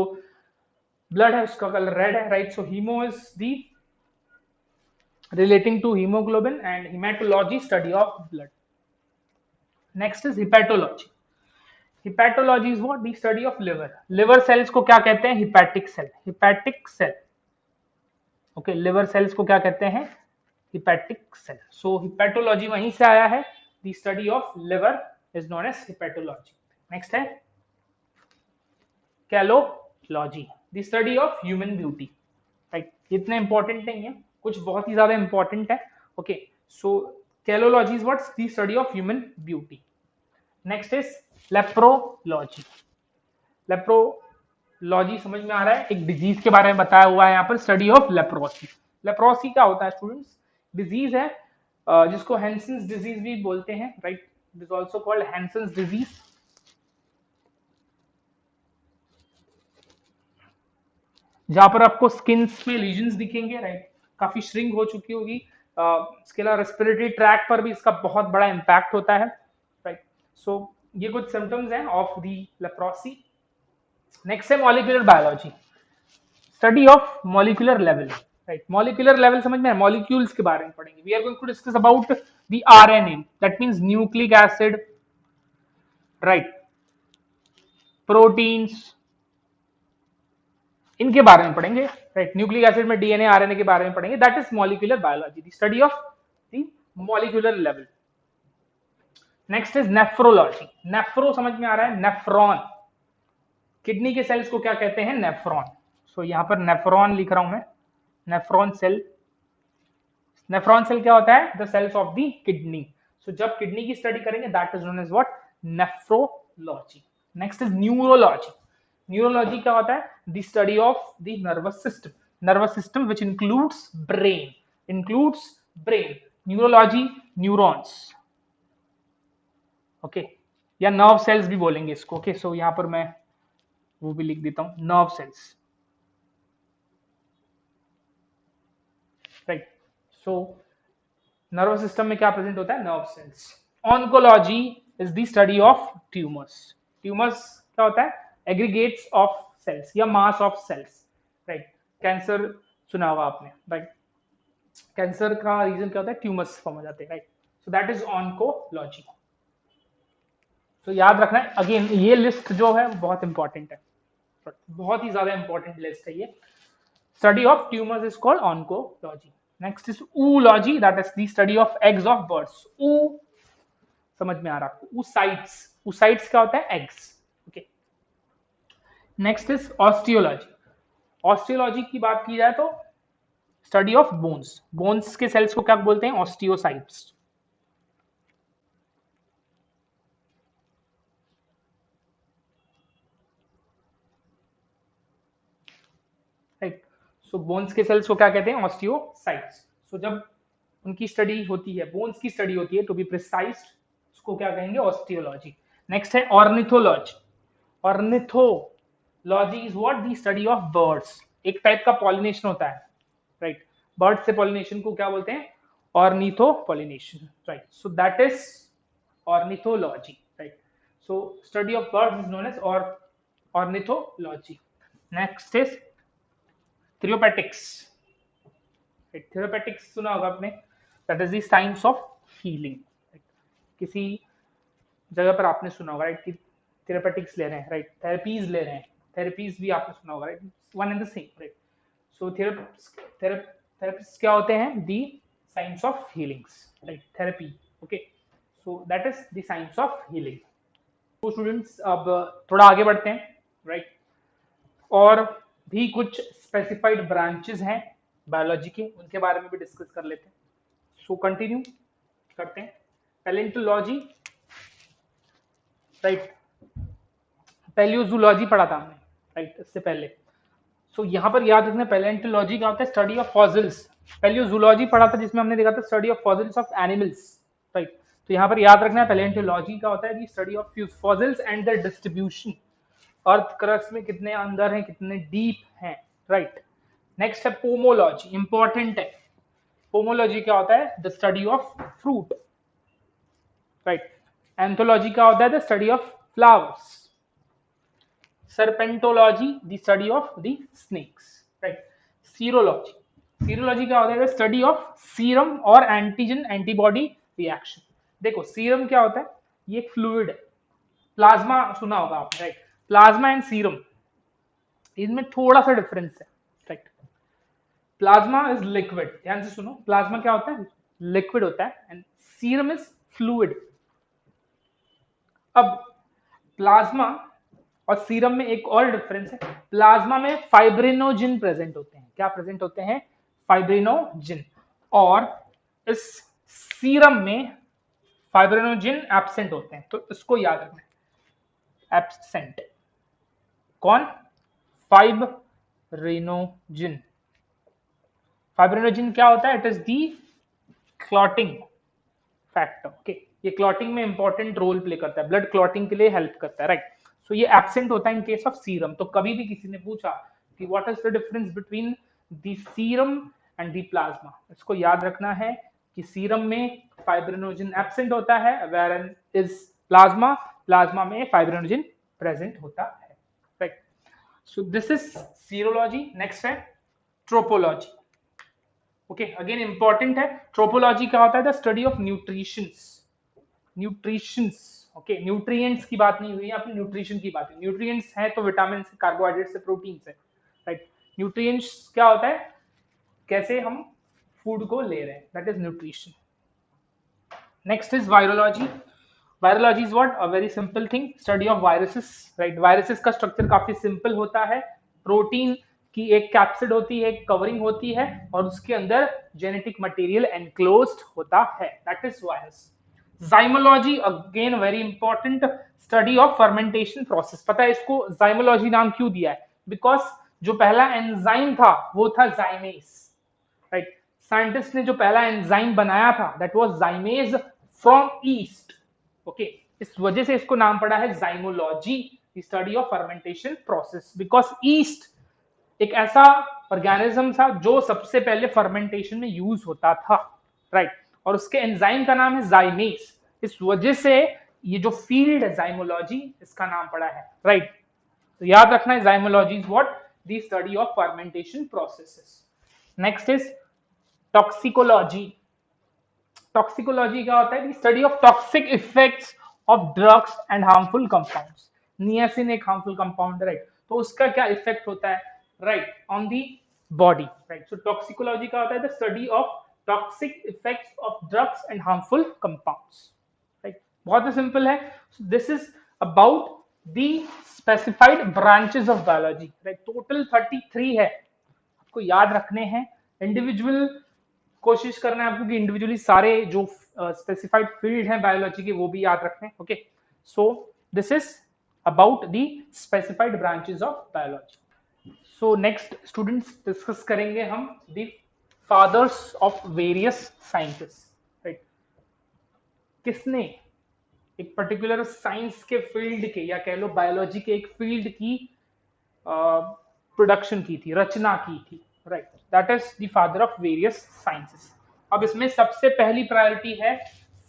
ब्लड है उसका कलर रेड है, right. So haemo is the relating to hemoglobin and hematology study of blood. Next is hepatology. Hepatology is what? The study of liver. Liver cells को क्या कहते हैं? Hepatic cell. Hepatic cell. Okay, liver cells को क्या कहते हैं? Hepatic cell. So hepatology वहीं से आया है. The study of liver is known as hepatology. Next है calology. The study of human beauty. Right? इतना important नहीं है. कुछ बहुत ही ज्यादा इंपॉर्टेंट है। Okay, so calology is what's the study of human beauty. Next is leprology. Leprology समझ में आ रहा है, एक डिजीज के बारे में बताया हुआ है यहाँ पर, स्टडी ऑफ लेप्रोसी। लेप्रोसी क्या होता है स्टूडेंट्स? डिजीज है जिसको हैंसेंस डिजीज भी बोलते हैं, right? It is also called Hansen's disease. जहां पर आपको स्किन में लीजन्स दिखेंगे, राइट? काफी श्रिंक हो चुकी होगी। इसके अलावा रेस्पिरेटरी ट्रैक पर भी इसका बहुत बड़ा इम्पैक्ट होता है, राइट? सो ये कुछ सिम्टम्स हैं ऑफ दी लेप्रोसी। नेक्स्ट है molecular biology, study of molecular level, right? Molecular level समझ में, मॉलिक्यूल्स के बारे में पढ़ेंगे। We are going to discuss about the RNA, that means nucleic acid, right? Proteins, इनके बारे में पढ़ेंगे, राइट? न्यूक्लिक एसिड में डीएनए आरएनए के बारे में पढ़ेंगे। That is molecular biology, the study of the molecular level. Next is nephrology. Nephro समझ में आ रहा है, नेफ्रॉन। किडनी के सेल्स को क्या कहते हैं? नेफ्रॉन। सो यहां पर नेफ्रॉन लिख रहा हूं मैं, नेफ्रॉन सेल। नेफ्रॉन सेल क्या होता है? The cells of the kidney. So जब किडनी की स्टडी करेंगे that is known as what? Nephrology. Next is neurology. Neurology क्या होता है? The study of the nervous system. Nervous system which includes brain, includes brain. Neurology, neurons, okay, या नर्व सेल्स भी बोलेंगे इसको। ओके, सो यहां पर मैं वो भी लिख देता हूं, nerve cells, right? So nervous system में क्या प्रेजेंट होता है? Nerve cells. Oncology is the study of tumours. Tumours क्या होता है? एग्रीगेट्स ऑफ सेल्स या mass of cells, right? Cancer सुना होगा आपने, राइट? कैंसर का रीजन क्या होता है? ट्यूमर्स फॉर्म हो जाते हैं, right? So that is oncology. तो याद रखना है, अगेन ये लिस्ट जो है बहुत इंपॉर्टेंट है, बहुत ही ज्यादा इंपॉर्टेंट लिस्ट है ये। Study of tumours is called oncology. Next is oology, that is the study of eggs of birds. ऊ समझ में आ रहा है? ऊसाइट्स। ऊसाइट्स क्या होता है? Eggs, okay. Next is osteology. Osteology की बात की जाए तो स्टडी ऑफ बोन्स। बोन्स के सेल्स को क्या बोलते हैं? ऑस्टियोसाइट्स। राइट? सो बोन्स के सेल्स को क्या कहते हैं? ऑस्टियोसाइट्स। सो जब उनकी स्टडी होती है, बोन्स की स्टडी होती है टू बी प्रिसाइज, उसको क्या कहेंगे? ऑस्टियोलॉजी। नेक्स्ट है ornithology. Ornithology is what? The study of birds. एक टाइप का पॉलिनेशन होता है, राइट? बर्ड से पॉलिनेशन को क्या बोलते हैं? Ornithopollination, right? So that is ornithology, right? So study of birds is known as ornithology. Next is therapeutics. Therapeutics सुना होगा आपने, that is the science of healing. किसी जगह पर आपने सुना होगा, राइट, कि थेरेपेटिक्स ले रहे हैं, राइट? थेरेपीज ले रहे हैं, थेरेपीज भी आपने सुना होगा, right? One and the same, right? So therapist क्या होते हैं? The science of healings, right? Therapy, okay. So that is the science of healing. तो स्टूडेंट्स अब थोड़ा आगे बढ़ते हैं, राइट? और भी कुछ स्पेसिफाइड ब्रांचेस हैं बायोलॉजी के, उनके बारे में भी डिस्कस कर लेते हैं। सो कंटिन्यू करते हैं। Palaeontology, right? पैलियोजूलॉजी पढ़ा था हमने, राइट, इससे पहले। सो यहाँ पर याद रखना, पैलेंटोलॉजी क्या होता है? Study of fossils. पैलियोजूलॉजी पढ़ा था जिसमें हमने देखा था study of fossils of animals, right? तो यहाँ पर याद रखना है पैलेंटोलॉजी क्या होता है? Study of fossils and their distribution. Earth crust में कितने अंदर हैं, कितने डीप हैं, राइट? नेक्स्ट है पोमोलॉजी, इंपॉर्टेंट है। पोमोलॉजी क्या होता है? The study of fruit, right? Anthology क्या होता है? The study of flowers. Serpentology, the study of the snakes, right? Serology, serology क्या होता है? द स्टडी ऑफ सीरम और एंटीजन एंटीबॉडी रिएक्शन। देखो सीरम क्या होता है? ये एक फ्लूइड है। प्लाज्मा सुना होगा आपने, राइट? प्लाज्मा एंड सीरम, इनमें थोड़ा सा डिफरेंस है, राइट? प्लाज्मा इज लिक्विड, ध्यान से सुनो। प्लाज्मा क्या होता है? लिक्विड होता है, एंड सीरम इज फ्लूइड। अब प्लाज्मा और सीरम में एक और डिफरेंस है। प्लाज्मा में फाइब्रिनोजिन प्रेजेंट होते हैं। क्या प्रेजेंट होते हैं? फाइब्रिनोजिन, और इस सीरम में फाइब्रिनोजिन एब्सेंट होते हैं, तो इसको याद रखना है, एब्सेंट कौन, फाइब्रिनोजिन। फाइब्रिनोजिन क्या होता है, it is the clotting factor, okay, ये क्लॉटिंग में इंपॉर्टेंट रोल प्ले करता है, ब्लड क्लॉटिंग के लिए हेल्प करता है, राइट। सो ये एब्सेंट होता है इन केस ऑफ सीरम। तो कभी भी किसी ने पूछा कि what is the difference between the serum and the plasma, इसको याद रखना है कि सीरम में फाइब्रिनोजिन एब्सेंट होता है, वेयर इज प्लाज्मा, प्लाज्मा में फाइब्रिनोजिन प्रेजेंट होता है, right. So this is serology. Next है ट्रोपोलॉजी, ओके, अगेन इंपॉर्टेंट है। ट्रोपोलॉजी क्या होता है, the study of nutritions, nutritions, okay, nutrients की बात नहीं हुई, यहाँ पे न्यूट्रिशन की बात है। न्यूट्रिएंट्स है तो विटामिन से, कार्बोहाइड्रेट से, प्रोटीन से, राइट। न्यूट्रिएंट्स क्या होता है, कैसे हम फूड को ले रहे हैं, that is nutrition. Next is virology. Virology is what, a very simple thing, study of viruses, right. Viruses का स्ट्रक्चर काफी सिंपल होता है, प्रोटीन की एक कैप्सिड होती है, एक कवरिंग होती है, और उसके अंदर जेनेटिक मटेरियल एनक्लोज्ड होता है, that is virus. Zymology again very important, study of fermentation process. पता है इसको जाइमोलॉजी नाम क्यों दिया है, बिकॉज जो पहला एंजाइम था वो था जाइमेज, राइट। साइंटिस्ट ने जो पहला एंजाइम बनाया था that was zymase from yeast, okay, इस वजह से इसको नाम पड़ा है zymology, the study of fermentation process, because yeast एक ऐसा ऑर्गेनिज्म था जो सबसे पहले फर्मेंटेशन में यूज होता था, राइट, और उसके एंजाइम का नाम है जाइमेज, इस वजह से ये जो फील्ड है जाइमोलॉजी, इसका नाम पड़ा है, राइट। तो याद रखना है, zymology is what, the study of fermentation processes. Next is toxicology. Toxicology क्या होता है, the study of toxic effects of drugs and harmful compounds. Niacin एक हार्मफुल कंपाउंड है, राइट, तो उसका क्या इफेक्ट होता है, right, on the body, right. So toxicology का होता है the study of toxic effects of drugs and harmful compounds, right. बहुत ही सिंपल है। This is about the specified branches of biology, right. Total 33 है, आपको याद रखने हैं। इंडिविजुअल कोशिश करना है आपको कि इंडिविजुअली सारे जो स्पेसिफाइड फील्ड हैं बायोलॉजी के वो भी याद रखें, okay. So this is about the specified branches of biology. So next students discuss करेंगे हम the fathers of various sciences, right. किसने एक पर्टिकुलर साइंस के फील्ड के, या कह लो बायोलॉजी के एक फील्ड की प्रोडक्शन की थी, रचना की थी, right, that is the father of various sciences. अब इसमें सबसे पहली प्रायोरिटी है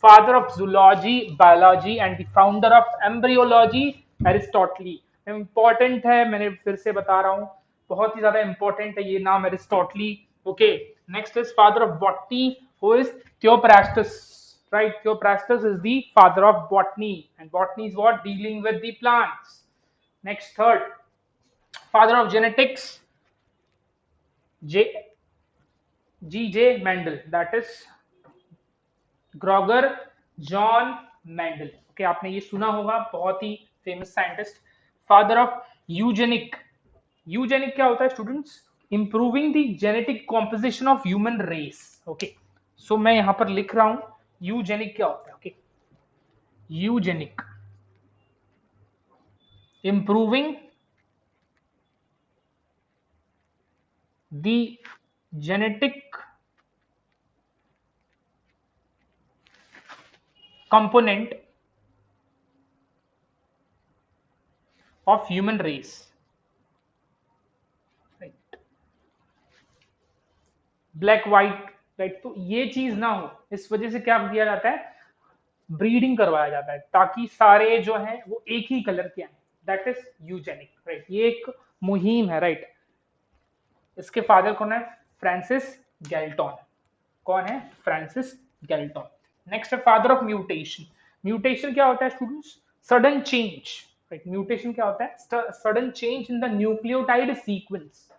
father of zoology, biology and the founder of embryology, Aristotle. Important है, मैंने फिर से बता रहा हूं, बहुत ही ज्यादा इंपॉर्टेंट है ये नाम, Aristotle, okay. Next is father of botany, who is Theophrastus, right? Theophrastus is the father of botany, and botany is what, dealing with the plants. Next, third, father of genetics, G.J. Mendel, that is Gregor John Mendel, okay, आपने ये सुना होगा, बहुत ही famous scientist. Father of eugenic, eugenic क्या होता है students, improving the genetic composition of human race, okay. So मैं यहां पर लिख रहा हूं यूजेनिक क्या होता है, okay. Eugenic, improving the genetic component of human race, right. Black white, right, तो ये चीज ना हो इस वजह से क्या किया जाता है, ब्रीडिंग करवाया जाता है, ताकि सारे जो हैं वो एक ही कलर के आए, दैट इज यूजेनिक, राइट। ये एक मुहिम है, राइट। इसके फादर कौन है, फ्रांसिस गैल्टन, कौन है, फ्रांसिस गैल्टन। नेक्स्ट है फादर ऑफ म्यूटेशन। म्यूटेशन क्या होता है students, sudden change, right. Mutation क्या होता है, sudden change in the nucleotide sequence.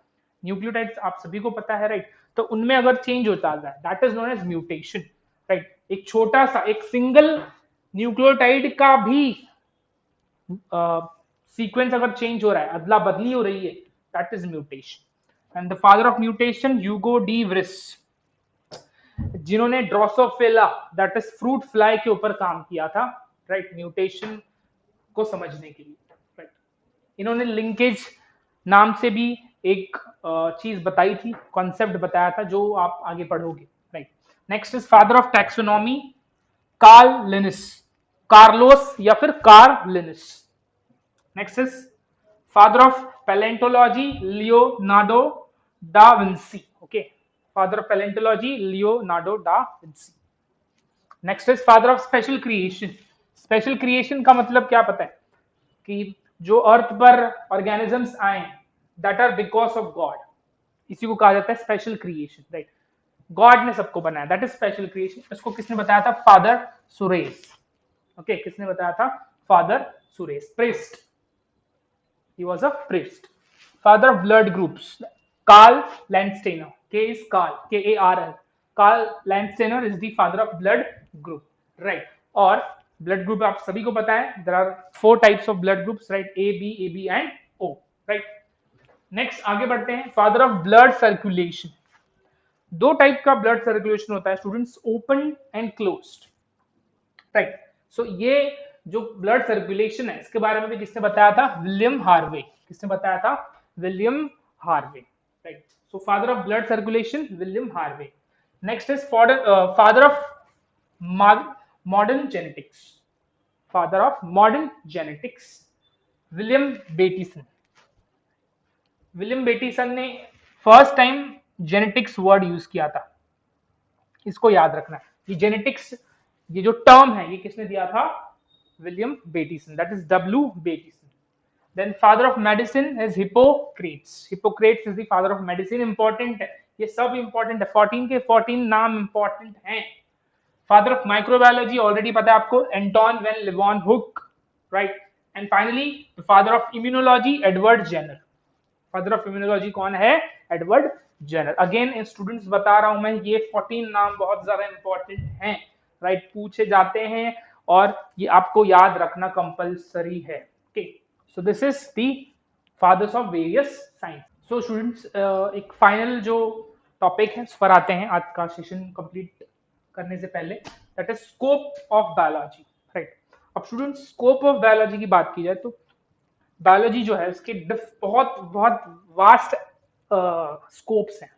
Nucleotides आप सभी को पता है, राइट, तो उनमें अगर चेंज होता है that is known as mutation, right. एक छोटा सा, एक सिंगल न्यूक्लियोटाइड का भी सीक्वेंस अगर चेंज हो रहा है, अदला बदली हो रही है, that is mutation. And the father of mutation Hugo de Vries, जिन्होंने drosophila that is fruit fly के ऊपर काम किया था, राइट, म्यूटेशन को समझने के लिए, राइट। इन्होंने लिंकेज नाम से भी एक चीज बताई थी, कॉन्सेप्ट बताया था, जो आप आगे पढ़ोगे, right. Next is father of taxonomy Carl Linnaeus, Carlos या फिर Carl Linnaeus. Next is father of palaeontology Leonardo da Vinci, okay, father of palaeontology Leonardo da Vinci. Next is father of special creation. Special creation का मतलब क्या पता है, कि जो अर्थ पर ऑर्गेनिजम्स आए that are because of god, इसी को कहा जाता है स्पेशल क्रिएशन, राइट। गॉड ने सबको बनाया, दैट इज स्पेशल क्रिएशन। इसको किसने बताया था? फादर सुरेश, ओके, किसने बताया था? Father Suresh, priest, he was a priest. Father of blood groups, Karl Landsteiner, K is Karl, K-A-R-L, Karl Landsteiner is the father of blood group, right। और blood group आप सभी को पता है, there are 4 types of blood groups, right, A, B, AB and O, right। next आगे बढ़ते हैं, father of blood circulation। 2 type का ब्लड सर्कुलेशन होता है students, open and closed, right. सो ये जो ब्लड सर्कुलेशन है, इसके बारे में भी किसने बताया था? William Harvey. किसने बताया था? William Harvey, right. So father of blood circulation William Harvey. Next is father of modern genetics, father of modern genetics William Bateson. William Bateson ने first time genetics word use किया था, इसको याद रखना। ये जेनेटिक्स, ये जो टर्म है, ये किसने दिया था? William Bateson, that is W Bateson. Then father of medicine is Hippocrates. Hippocrates is the father of medicine. Important है, ये सब इंपॉर्टेंट है, 14 के 14 नाम इंपॉर्टेंट हैं। फादर ऑफ माइक्रोबायोलॉजी ऑलरेडी पता है आपको, Antonie van Leeuwenhoek, right. And finally father of immunology Edward Jenner. Father of immunology कौन है? Edward Jenner. अगेन स्टूडेंट्स बता रहा हूं मैं, ये 14 नाम बहुत ज्यादा इंपॉर्टेंट हैं, राइट, पूछे जाते हैं और ये आपको याद रखना कंपलसरी है, okay. So this is the fathers of various science. So students, एक फाइनल जो टॉपिक है उस पर आते हैं आज का सेशन कंप्लीट करने से पहले, that is scope of biology, right. अब स्टूडेंट्स, स्कोप ऑफ बायोलॉजी की बात की जाए तो बायोलॉजी जो है उसके बहुत बहुत वास्ट स्कोप्स हैं,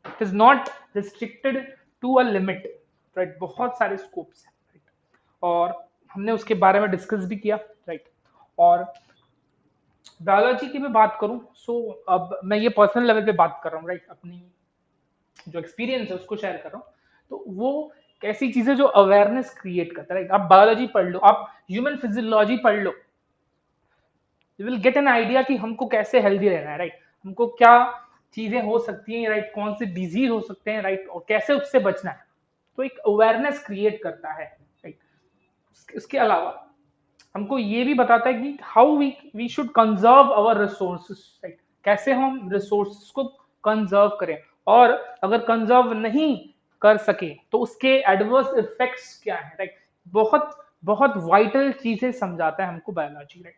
it is not restricted to a limit, right, बहुत सारे स्कोप्स हैं, राइट। और हमने उसके बारे में डिस्कस भी किया, राइट। और बायोलॉजी की मैं बात करूं, सो अब मैं ये पर्सनल लेवल पे बात कर रहा हूँ, राइट, अपनी जो एक्सपीरियंस है उसको शेयर कर रहा हूँ। तो वो कैसी चीजें जो अवेयरनेस क्रिएट करता है, राइट। आप बायोलॉजी पढ़ लो, आप ह्यूमन फिजियोलॉजी पढ़ लो, you will get an idea कि हमको कैसे हेल्दी रहना है, राइट, हमको क्या चीजें हो सकती हैं, राइट, कौन से डिजीज हो सकते हैं, राइट, और कैसे उससे बचना है। तो एक अवेयरनेस क्रिएट करता है, राइट। इसके अलावा हमको ये भी बताता है कि how we should conserve our resources, right, कैसे हम रिसोर्सेस को कंजर्व करें, और अगर कंजर्व नहीं कर सके तो उसके एडवर्स इफेक्ट्स क्या है, राइट। बहुत बहुत वाइटल चीजें समझाता है हमको biology, right.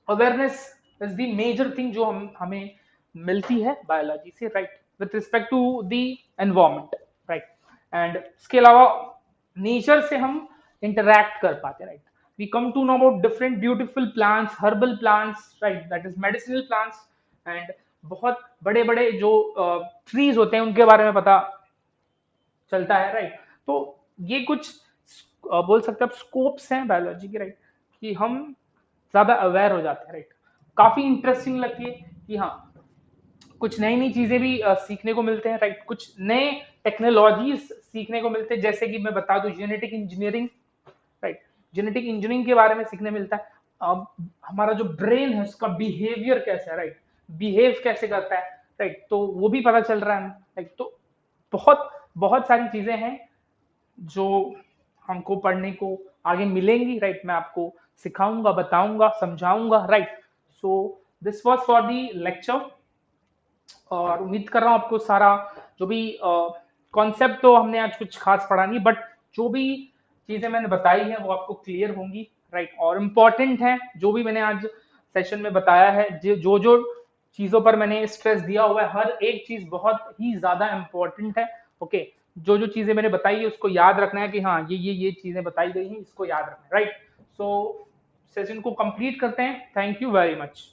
Awareness is the major thing जो हमें मिलती है बायोलॉजी से, right, with respect to the environment, right. And इसके अलावा नेचर से हम इंटरैक्ट कर पाते हैं, right. We come to know about different beautiful plants, herbal plants, right, that is medicinal plants, and बहुत बड़े बड़े जो ट्रीज होते हैं उनके बारे में पता चलता है, राइट। तो ये कुछ बोल सकते हैं स्कोप्स हैं बायोलॉजी के, राइट, कि हम ज्यादा अवेयर हो जाते हैं, राइट। काफी इंटरेस्टिंग लगती है कि हाँ, कुछ नई नई चीजें भी सीखने को मिलते हैं, राइट, कुछ नए टेक्नोलॉजीज सीखने को मिलते हैं, जैसे कि मैं बता दूं genetic engineering, right, genetic engineering के बारे में सीखने मिलता है। अब हमारा जो ब्रेन है उसका बिहेवियर कैसा है, राइट, बिहेव कैसे करता है, राइट, तो वो भी पता चल रहा है, राइट। तो बहुत बहुत सारी चीजें हैं जो हमको पढ़ने को आगे मिलेंगी, राइट, मैं आपको सिखाऊंगा, बताऊंगा, समझाऊंगा, right. So this was for the lecture, और उम्मीद कर रहा हूँ आपको सारा जो भी कॉन्सेप्ट, तो हमने आज कुछ खास पढ़ा नहीं, बट जो भी चीजें मैंने बताई है वो आपको क्लियर होंगी, राइट, और इम्पोर्टेंट है जो भी मैंने आज सेशन में बताया है। जो जो चीजों पर मैंने स्ट्रेस दिया हुआ है, हर एक चीज बहुत ही ज्यादा इंपॉर्टेंट है। ओके, जो जो चीजें मैंने बताई है उसको याद रखना है कि हाँ ये चीजें बताई गई हैं, इसको याद रखना है, राइट। सो सेशन को कंप्लीट करते हैं। Thank you very much.